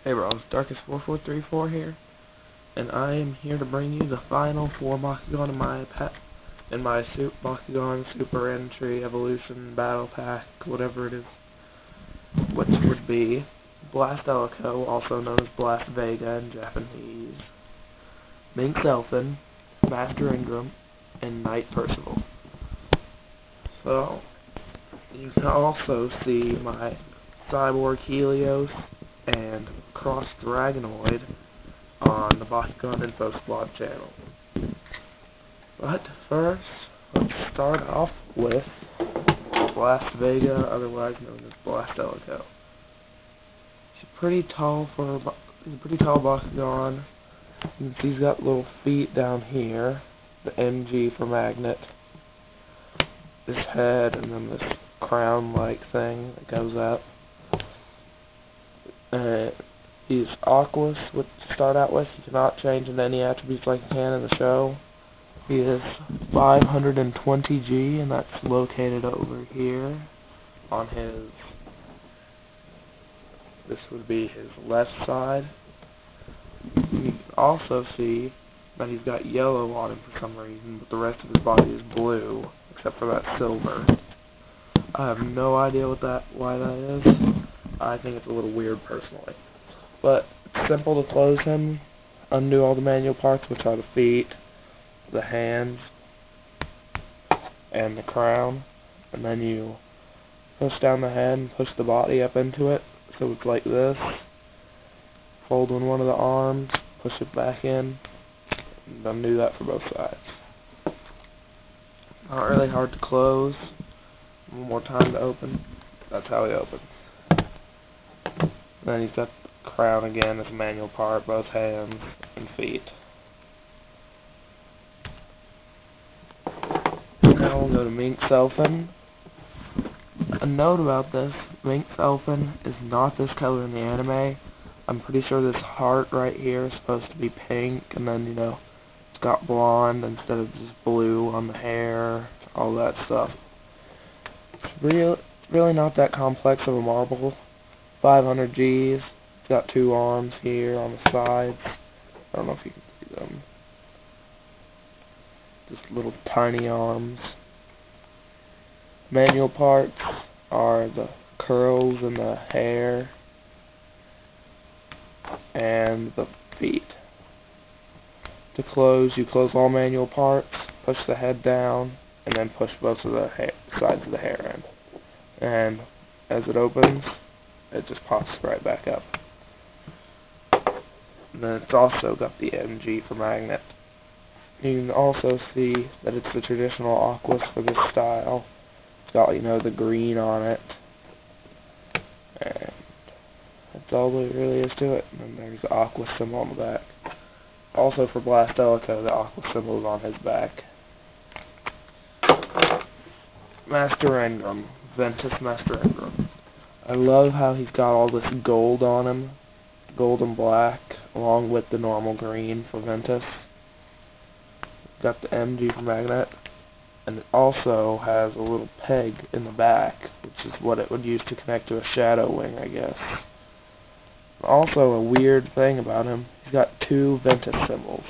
Hey bro, it's Darkest4434 here, and I am here to bring you the final 4 Bakugan in my Bakugan Super Entry Evolution Battle Pack, whatever it is, which would be Blast Elico, also known as Blast Vega in Japanese, Minx Elfin, Master Ingram, and Knight Percival. So, you can also see my Cyborg Helios and Cross Dragonoid on the Bakugan Info Squad channel. But first, let's start off with Blast Vega, otherwise known as Blast Elico. He's pretty tall Bakugan. You can see he's got little feet down here, the MG for magnet, this head, and then this crown-like thing that goes up. He's Aquas, to start out with. He cannot change into any attributes like he can in the show. He is 520G, and that's located over here on this would be his left side. You can also see that he's got yellow on him for some reason, but the rest of his body is blue, except for that silver. I have no idea why that is. I think it's a little weird personally. But it's simple to close him. Undo all the manual parts, which are the feet, the hands, and the crown. And then you push down the head and push the body up into it. So it's like this. Fold in one of the arms, push it back in, and undo that for both sides. Not really hard to close. One more time to open. That's how he opens. Then he's got the crown again as a manual part, both hands and feet. Now we'll go to Minx Elfin. A note about this, Minx Elfin is not this color in the anime. I'm pretty sure this heart right here is supposed to be pink, and then, it's got blonde instead of just blue on the hair, all that stuff. It's really not that complex of a marble. 500 Gs. It's got 2 arms here on the sides. I don't know if you can see them. Just little tiny arms. Manual parts are the curls and the hair and the feet. To close, you close all manual parts, push the head down, and then push both of the sides of the hair in. And as it opens, it just pops right back up. And then it's also got the MG for magnet. You can also see that it's the traditional Aquas for this style. It's got, the green on it. And that's all there really is to it. And then there's the Aqua symbol on the back. Also for Blast Elico, the Aqua symbol is on his back. Master Ingram. Ventus Master Ingram. I love how he's got all this gold on him, gold and black, along with the normal green for Ventus. Got the MG for magnet, and it also has a little peg in the back, which is what it would use to connect to a shadow wing, I guess. Also, a weird thing about him, he's got 2 Ventus symbols,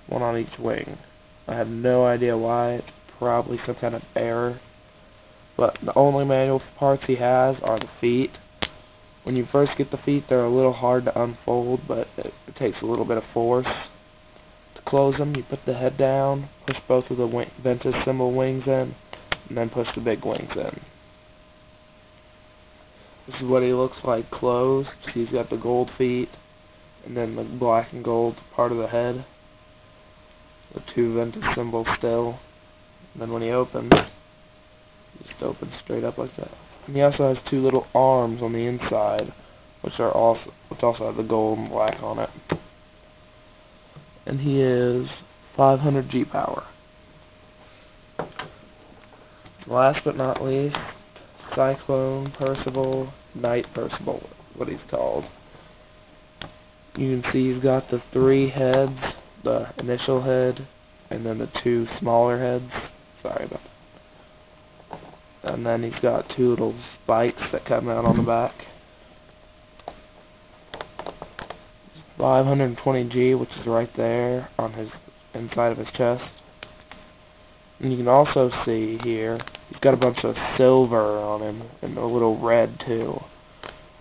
one on each wing. I have no idea why. It's probably some kind of error. But the only manual parts he has are the feet. When you first get the feet, they're a little hard to unfold, but it takes a little bit of force. To close them, you put the head down, push both of the Ventus symbol wings in, and then push the big wings in. This is what he looks like closed. He's got the gold feet, and then the black and gold part of the head. The 2 Ventus symbols still. And then when he opens, just opens straight up like that. And he also has 2 little arms on the inside, which also have the gold and black on it. And he is 500 G power. Last but not least, Cyclone Percival, Knight Percival, what he's called. You can see he's got the 3 heads, the initial head, and then the 2 smaller heads. Sorry about that. And then he's got 2 little spikes that come out on the back. 520G, which is right there on his inside of his chest. And you can also see here, he's got a bunch of silver on him, and a little red too,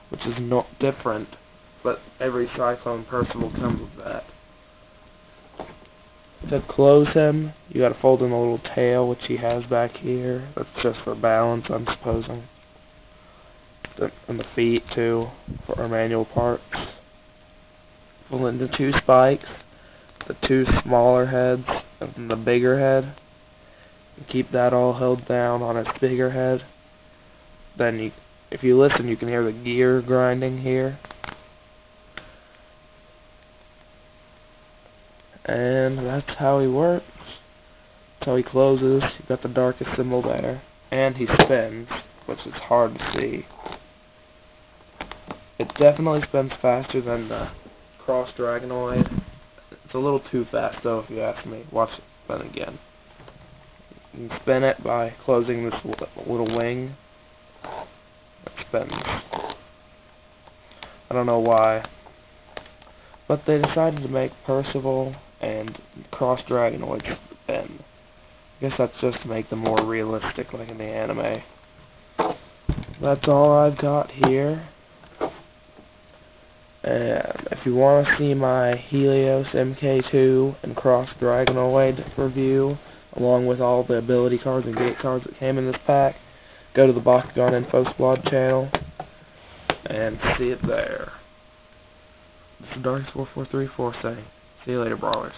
which is not different, but every Cyclone Percival comes with that. To close him, you gotta fold in a little tail, which he has back here. That's just for balance, I'm supposing. And the feet too, for our manual parts. Fold into 2 spikes, the 2 smaller heads, and then the bigger head. And keep that all held down on its bigger head. Then if you listen, you can hear the gear grinding here. And that's how he works. That's how he closes. You've got the darkest symbol there. And he spins, which is hard to see. It definitely spins faster than the Cross Dragonoid. It's a little too fast though, if you ask me. Watch it spin again. You can spin it by closing this little wing. It spins. I don't know why. But they decided to make Percival and Cross Dragonoid spin. I guess that's just to make them more realistic, like in the anime. That's all I've got here. And if you want to see my Helios MK2 and Cross Dragonoid review, along with all the ability cards and gate cards that came in this pack, go to the Bakugan Info Squad channel and see it there. This is Darkest 4434 saying, see you later, brawlers.